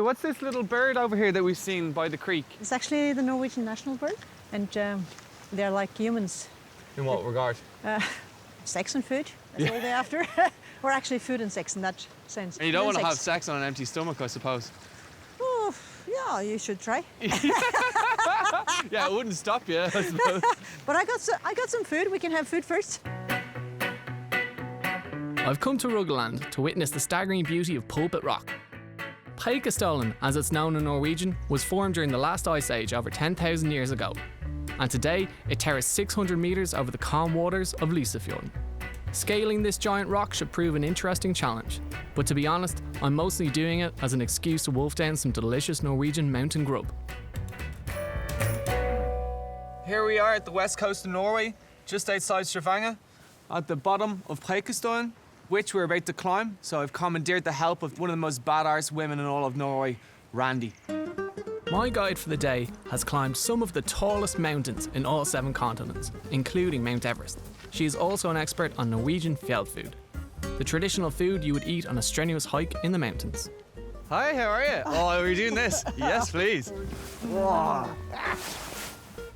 So what's this little bird over here that we've seen by the creek? It's actually the Norwegian national bird, and they're like humans. In what regard? Sex and food, that's all they're after. Or actually food and sex in that sense. And you don't want to have sex on an empty stomach, I suppose. Oh, yeah, you should try. Yeah, it wouldn't stop you, I suppose. But I got some food. We can have food first. I've come to Rogaland to witness the staggering beauty of Pulpit Rock. Preikestolen, as it's known in Norwegian, was formed during the last ice age over 10,000 years ago. And today, it towers 600 metres over the calm waters of Lysefjorden. Scaling this giant rock should prove an interesting challenge, but to be honest, I'm mostly doing it as an excuse to wolf down some delicious Norwegian mountain grub. Here we are at the west coast of Norway, just outside Stavanger, at the bottom of Preikestolen, which we're about to climb, so I've commandeered the help of one of the most badass women in all of Norway, Randi. My guide for the day has climbed some of the tallest mountains in all 7 continents, including Mount Everest. She is also an expert on Norwegian fjell food, the traditional food you would eat on a strenuous hike in the mountains. Hi, how are you? Oh, are we doing this? Yes, please. Whoa.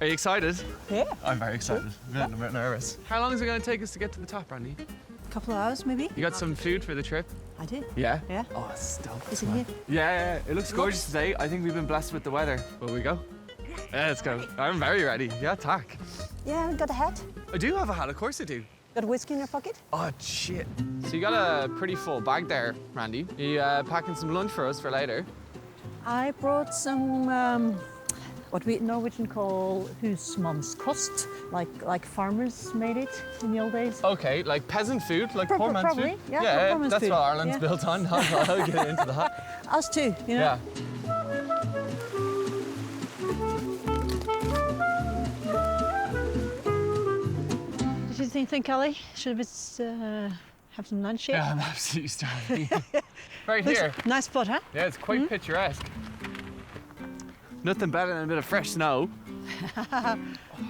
Are you excited? Yeah. I'm very excited. I'm a bit nervous. How long is it going to take us to get to the top, Randy? A couple of hours, maybe. You got some food for the trip? I did. Yeah? Yeah. Oh, stop. Is it here? Yeah, it looks gorgeous today. I think we've been blessed with the weather. Will we go? Yeah, let's go. I'm very ready. Yeah, attack. Yeah, got a hat. I do have a hat, of course I do. Got a whiskey in your pocket? Oh, shit. So you got a pretty full bag there, Randy. Are you packing some lunch for us for later? I brought some, what we in Norwegian call husmannskost, like farmers made it in the old days. Okay, like peasant food, like poor man's probably, food? yeah, poor man's that's food. what Ireland's Yeah. built on. I'll get into that. Us too, you know? Yeah. Did you think, Halaigh? Should we have some lunch here? Yeah, I'm absolutely starving. Right Looks- here. Nice spot, huh? Yeah, it's quite picturesque. Nothing better than a bit of fresh snow.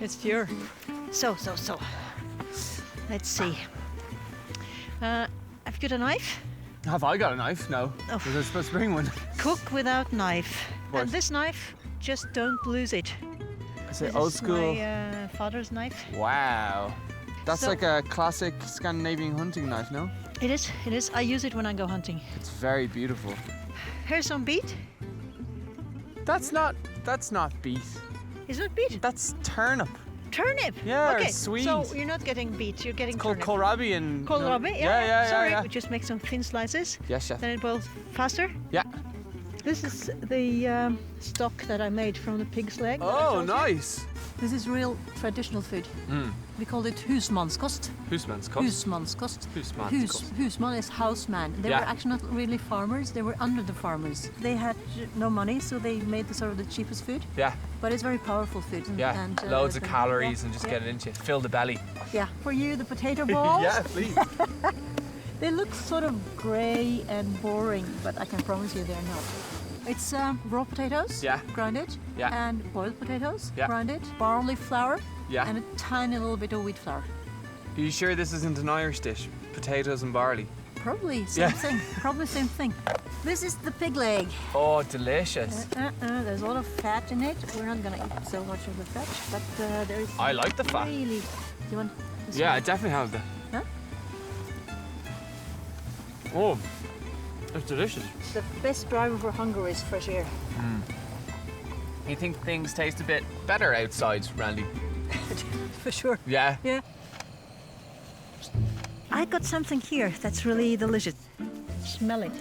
It's pure. So. Let's see. Have you got a knife? Have I got a knife? No. Oh. Was I supposed to bring one? Cook without knife. course. And this knife, just don't lose it. Is it This old is school? my father's knife. Wow. That's So- like a classic Scandinavian hunting knife, no? It is. I use it when I go hunting. It's very beautiful. Here's some beet. That's not beet. Is it beet? That's turnip. Turnip. Yeah, or Okay. Swedes. So you're not getting beet. You're getting It's called turnip. kohlrabi and... Kohlrabi. Yeah. Sorry, Yeah. we just make some thin slices. Yes, chef. Then it boils faster. Yeah. This is the stock that I made from the pig's leg. that I Oh, told you. nice. This is real traditional food. We call it husmannskost. Husmannskost. Husmannskost. Husmannskost. Husmann is houseman. They Yeah. were actually not really farmers. They were under the farmers. They had no money, so they made the sort of the cheapest food. Yeah, But it's very powerful food. And, loads of the- calories yeah, and just yeah. get it into you. Fill the belly. Yeah. For you, the potato balls. Yeah, please. They look sort of grey and boring, but I can promise you they're not. It's raw potatoes, Yeah. grounded, Yeah. and boiled potatoes, Yeah. grounded, barley flour, Yeah. and a tiny little bit of wheat flour. Are you sure this isn't an Irish dish? Potatoes and barley. Probably same Yeah. thing. Probably same thing. This is the pig leg. Oh, delicious. There's a lot of fat in it. We're not gonna eat so much of the fat, but there is. I like the fat. Really. Do you want? This Yeah, I one? definitely have that. Huh? Oh, it's delicious. The best driver for hunger is fresh air. You think things taste a bit better outside, Randy? For sure. Yeah. Yeah. I got something here that's really delicious. Smell it.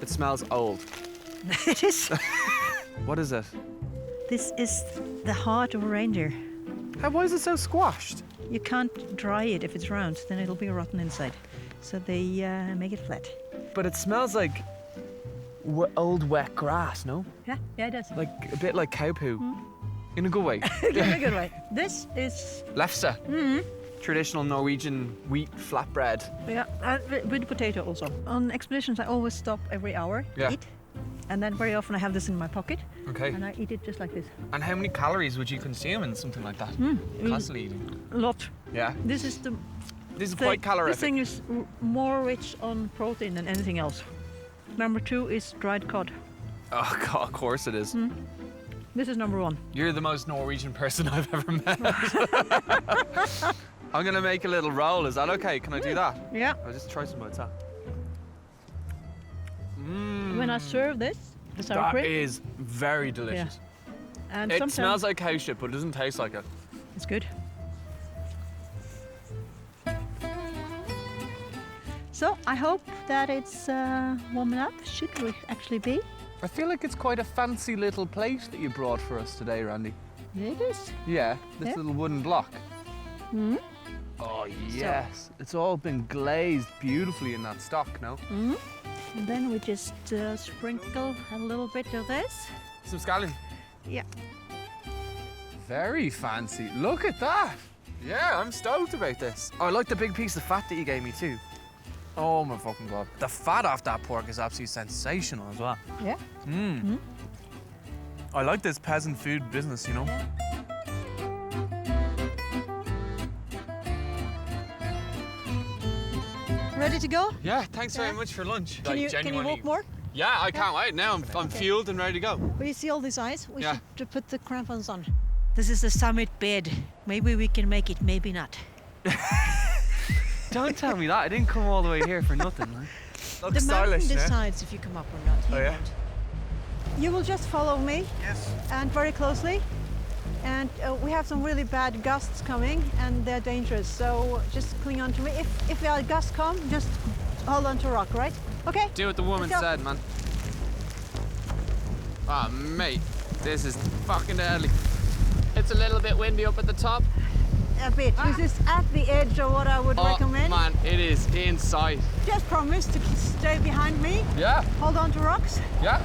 It smells old. It is. What is it? This is the heart of a reindeer. Why is it so squashed? You can't dry it if it's round, then it'll be rotten inside. So they make it flat. But it smells like old wet grass, no? Yeah, it does. Like a bit like cow poo. In a good way. In a good way. This is Lefse. Traditional Norwegian wheat flatbread. with potato also. On expeditions, I always stop every hour Yeah. to eat, and then very often I have this in my pocket, Okay. and I eat it just like this. And how many calories would you consume in something like that? Constantly eating. A lot. Yeah. This is the This is thing- quite calorific. This thing is more rich on protein than anything else. Number 2 is dried cod. Oh, God, of course it is. This is number 1. You're the most Norwegian person I've ever met. I'm gonna make a little roll. Is that okay? Can I do that? Yeah. I'll just try some of that. When I serve this, the sour That cream, is very delicious. and It sometimes smells like cow shit, but it doesn't taste like it. it's good. So I hope that it's warm enough. Should we actually be? I feel like it's quite a fancy little plate that you brought for us today, Randy. It is. Yeah, this Yeah. little wooden block. Mm. Oh, yes. It's all been glazed beautifully in that stock, no? And then we just sprinkle a little bit of this. Some scallion. Yeah. Very fancy. Look at that. Yeah, I'm stoked about this. Oh, I like the big piece of fat that you gave me too. Oh my fucking God. The fat off that pork is absolutely sensational as well. Yeah. I like this peasant food business, you know? Ready to go? Yeah, thanks very Yeah. much for lunch. Can you walk more? Yeah, I can't wait. Now I'm fueled and ready to go. Well, you see all these ice? We Yeah. should put the crampons on. This is the summit bed. Maybe we can make it, maybe not. Don't tell me that. I didn't come all the way here for nothing. Man. Look The mountain stylish, yeah? decides if you come up or not. He Oh, yeah? won't. You will just follow me Yes. and very closely. And we have some really bad gusts coming and they're dangerous. So just cling on to me. If a gust come, just hold on to a rock, right? Okay? Do what the woman Let's go. said, man. Oh, mate, this is fucking deadly. It's a little bit windy up at the top. A bit. This is at the edge of what I would recommend. Man, it is inside. Just promise to stay behind me. Yeah, Hold on to rocks. yeah.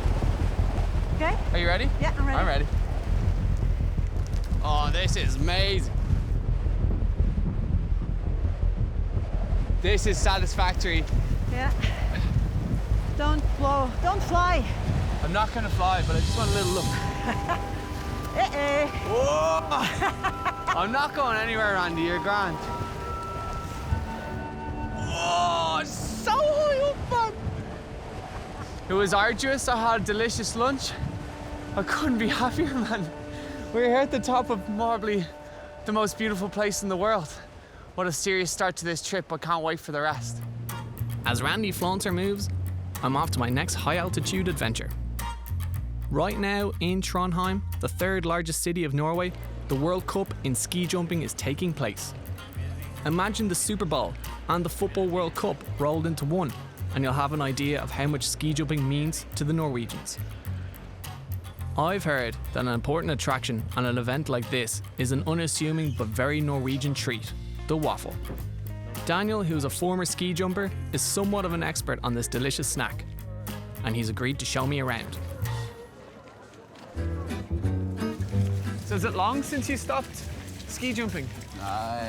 Okay? Are you ready? Yeah, I'm ready. I'm ready. Oh, this is amazing. This is satisfactory. Yeah. Don't blow. Don't fly. I'm not gonna fly, but I just want a little look. Whoa! I'm not going anywhere, Randy. You're grand. Oh, it's so high up, man. It was arduous. I had a delicious lunch. I couldn't be happier, man. We're here at the top of probably the most beautiful place in the world. What a serious start to this trip. I can't wait for the rest. As Randy flaunts her moves, I'm off to my next high altitude adventure. Right now in Trondheim, the third largest city of Norway, the World Cup in ski jumping is taking place. Imagine the Super Bowl and the Football World Cup rolled into one, and you'll have an idea of how much ski jumping means to the Norwegians. I've heard that an important attraction on an event like this is an unassuming but very Norwegian treat, the waffle. Daniel, who's a former ski jumper, is somewhat of an expert on this delicious snack, and he's agreed to show me around. So is it long since you stopped ski jumping?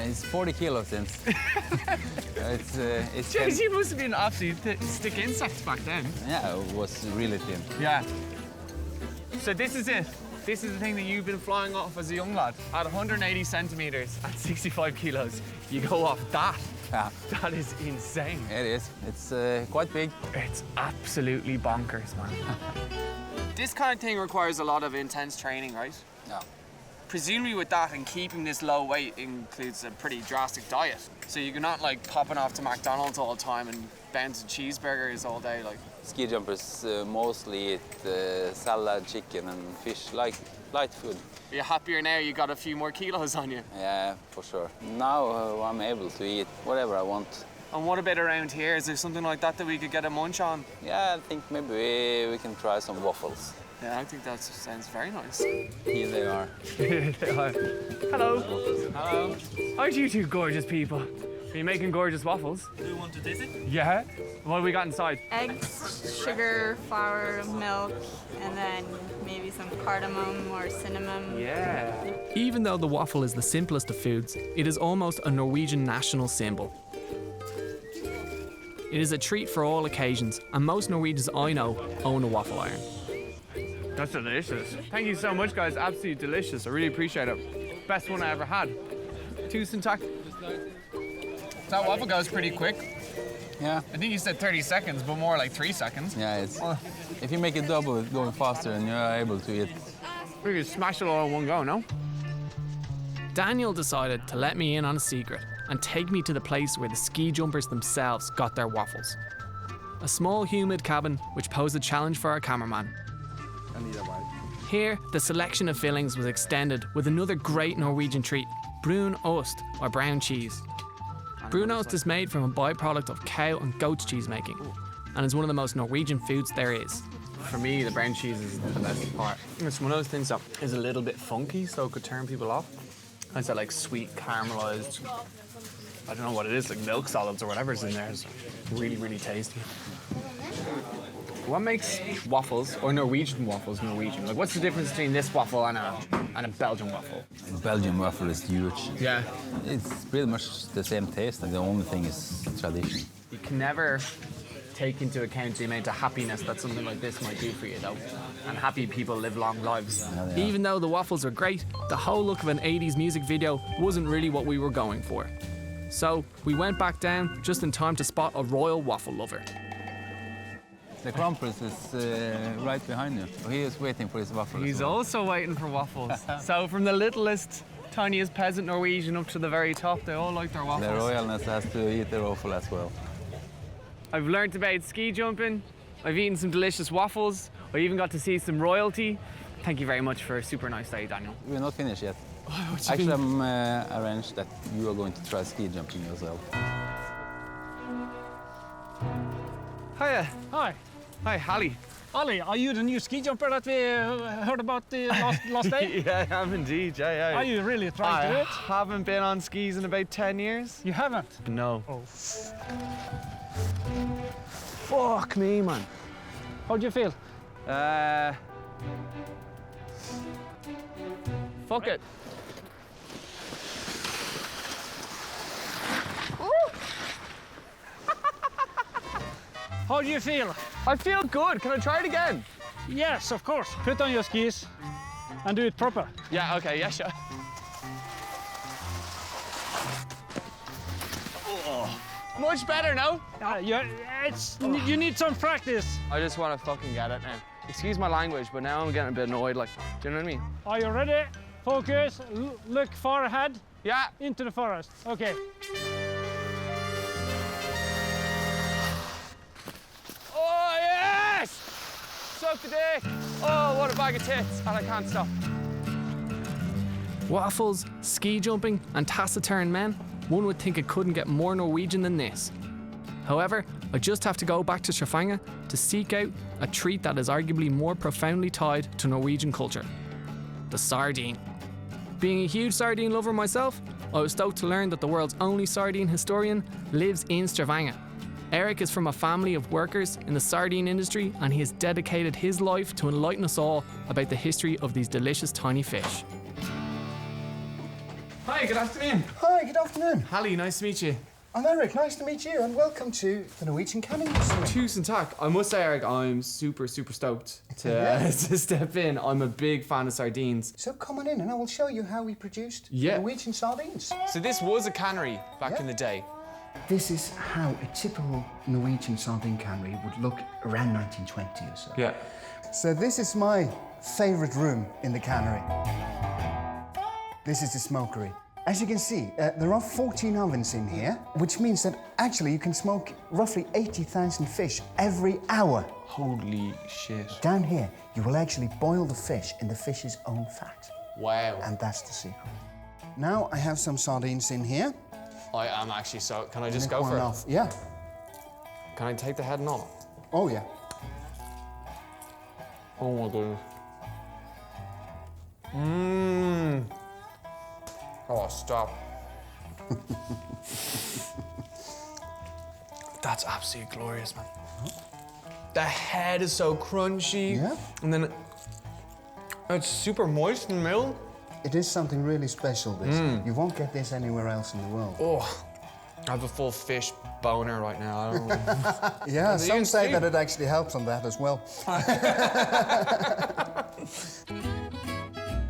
It's 40 kilos since. it's Jeez, you must have been absolutely stick insects back then. yeah, it was really thin. Yeah. So this is it. This is the thing that you've been flying off as a young lad. At 180 centimeters, at 65 kilos, you go off that. Yeah, That is insane. it is. It's quite big. It's absolutely bonkers, man. This kind of thing requires a lot of intense training, right? Yeah. Presumably with that and keeping this low weight includes a pretty drastic diet. So you're not like popping off to McDonald's all the time and bouncing cheeseburgers all day, like. Ski jumpers mostly eat salad, chicken, and fish, like light food. Are you happier now you got a few more kilos on you? Yeah, for sure. Now I'm able to eat whatever I want. And what about around here? Is there something like that we could get a munch on? Yeah, I think maybe we can try some waffles. Yeah, I think that sounds very nice. Here they are. Hello. Hello. Aren't you two gorgeous people? Are you making gorgeous waffles? Do you want to taste it? Yeah. What have we got inside? Eggs, sugar, flour, milk, and then maybe some cardamom or cinnamon. Yeah. Even though the waffle is the simplest of foods, it is almost a Norwegian national symbol. It is a treat for all occasions, and most Norwegians I know own a waffle iron. That's delicious. Thank you so much, guys. Absolutely delicious. I really appreciate it. Best one I ever had. Tusen takk. That waffle goes pretty quick. Yeah. I think you said 30 seconds, but more like 3 seconds. Yeah, it's, if you make it double, it's going faster and you're able to eat. We could smash it all in one go, no? Daniel decided to let me in on a secret and take me to the place where the ski jumpers themselves got their waffles. A small humid cabin which posed a challenge for our cameraman. Here, the selection of fillings was extended with another great Norwegian treat, brun ost, or brown cheese. Brunost is made from a byproduct of cow and goat cheese making and is one of the most Norwegian foods there is. For me, the brown cheese is the best part. It's one of those things that is a little bit funky, so it could turn people off. It's that like sweet caramelized, I don't know what it is, like milk solids or whatever's in there. It's really, really tasty. What makes waffles, or Norwegian waffles, Norwegian? Like, what's the difference between this waffle and a Belgian waffle? The Belgian waffle is huge. Yeah. It's pretty much the same taste, and the only thing is tradition. You can never take into account the amount of happiness that something like this might do for you, though. And happy people live long lives. Yeah, Even though the waffles were great, the whole look of an 80s music video wasn't really what we were going for. So we went back down just in time to spot a royal waffle lover. The crown prince is right behind you. He is waiting for his waffle. He's as well. also waiting for waffles. So from the littlest, tiniest peasant Norwegian up to the very top, they all like their waffles. The royalness has to eat their waffle as well. I've learnt about ski jumping. I've eaten some delicious waffles. I even got to see some royalty. Thank you very much for a super nice day, Daniel. We're not finished yet. Actually, I'm arranged that you are going to try ski jumping yourself. Hiya. Hi. Hi, Halaigh. Ali, are you the new ski jumper that we heard about the last day? Yeah, I am indeed. Yeah. Are you really trying to do I it? haven't been on skis in about 10 years. You haven't? No. Oh. Fuck me, man. How do you feel? Fuck it. How do you feel? I feel good. Can I try it again? Yes, of course. Put on your skis and do it proper. Yeah, okay, yeah, sure. Much better now. You need some practice. I just want to fucking get it now. Excuse my language, but now I'm getting a bit annoyed, like, do you know what I mean? Are you ready? Focus, look far ahead, Yeah. into the forest. Okay. Oh, yes! Suck the dick. Oh, what a bag of tits, and I can't stop. Waffles, ski jumping, and taciturn men, one would think it couldn't get more Norwegian than this. However, I just have to go back to Stavanger to seek out a treat that is arguably more profoundly tied to Norwegian culture: the sardine. Being a huge sardine lover myself, I was stoked to learn that the world's only sardine historian lives in Stavanger. Eric is from a family of workers in the sardine industry, and he has dedicated his life to enlighten us all about the history of these delicious tiny fish. Hi, good afternoon. Hi, good afternoon. Halaigh, nice to meet you. I'm Eric, nice to meet you, and welcome to the Norwegian Canning Museum. Tusen takk. I must say, Eric, I'm super stoked to, to step in. I'm a big fan of sardines. So come on in and I will show you how we produced Yeah. Norwegian sardines. So this was a cannery back Yeah. in the day. This is how a typical Norwegian sardine cannery would look around 1920 or so. Yeah. So this is my favourite room in the cannery. This is the smokery. As you can see, there are 14 ovens in here, which means that actually you can smoke roughly 80,000 fish every hour. Holy shit. Down here, you will actually boil the fish in the fish's own fat. Wow. And that's the secret. Now I have some sardines in here. I am actually so... Can I just Nick go one for it? off. Yeah. Can I take the head and all? Oh, yeah. Oh my goodness. Mmm. Oh, stop. That's absolutely glorious, man. The head is so crunchy. Yeah. And then it's super moist in the middle. It is something really special, this. You won't get this anywhere else in the world. Oh, I have a full fish boner right now. I don't know. Yeah, you some can say see. that it actually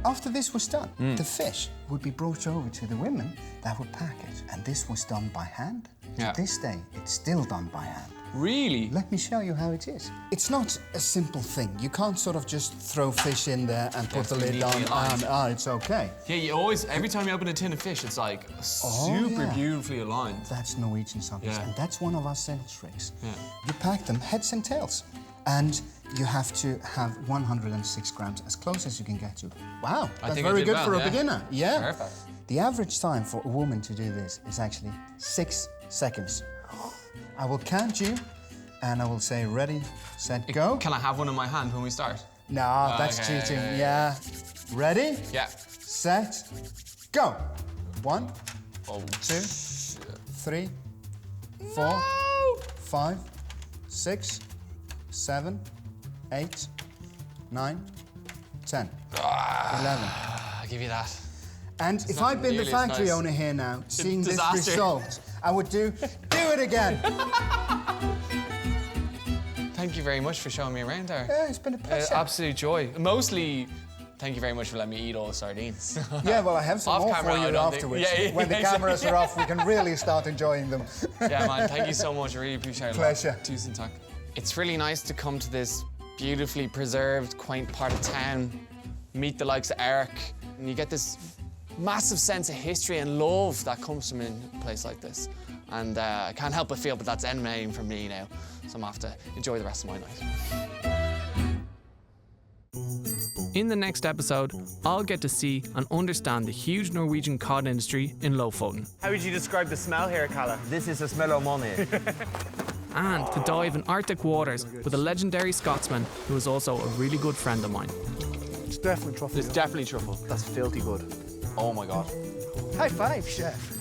after this was done, the fish would be brought over to the women that would pack it. And this was done by hand. Yeah. To this day, it's still done by hand. Really? Let me show you how it is. It's not a simple thing. You can't sort of just throw fish in there and put the lid on and it's okay. Yeah, you always, every time you open a tin of fish, it's like super yeah. beautifully aligned. That's Norwegian subjects, Yeah. and that's one of our sales tricks. Yeah. You pack them heads and tails, and you have to have 106 grams, as close as you can get to. Wow, that's think I very did good well, for a yeah. beginner. Yeah. Perfect. The average time for a woman to do this is actually 6 seconds. I will count you, and I will say ready, set, go. Can I have one in my hand when we start? No, that's Okay, cheating. yeah. Ready, Yeah. set, go. 1, Oh, 2, 3, 4, 5, 6, 7, 8, 9, 10, 11. I'll give you that. And if not I'd been the nearly as factory nice. owner here now, seeing this disaster. result, I would do it again. Thank you very much for showing me around there. Yeah, it's been a pleasure. Absolute joy. Mostly, thank you very much for letting me eat all the sardines. Yeah, well, I have some Off more camera, for I you don't think- afterwards. Yeah, When the cameras are off, we can really start enjoying them. Yeah, man, thank you so much. I really appreciate it. Pleasure. Tusen takk. It's really nice to come to this beautifully preserved, quaint part of town, meet the likes of Eric, and you get this massive sense of history and love that comes from a place like this. And I can't help but feel that that's emanating from me now, so I'm gonna have to enjoy the rest of my night. In the next episode, I'll get to see and understand the huge Norwegian cod industry in Lofoten. How would you describe the smell here, Calla? This is the smell of money. And to dive in Arctic waters with a legendary Scotsman who is also a really good friend of mine. It's definitely truffle. It's definitely truffle. That's filthy good. Oh my God. High five, chef.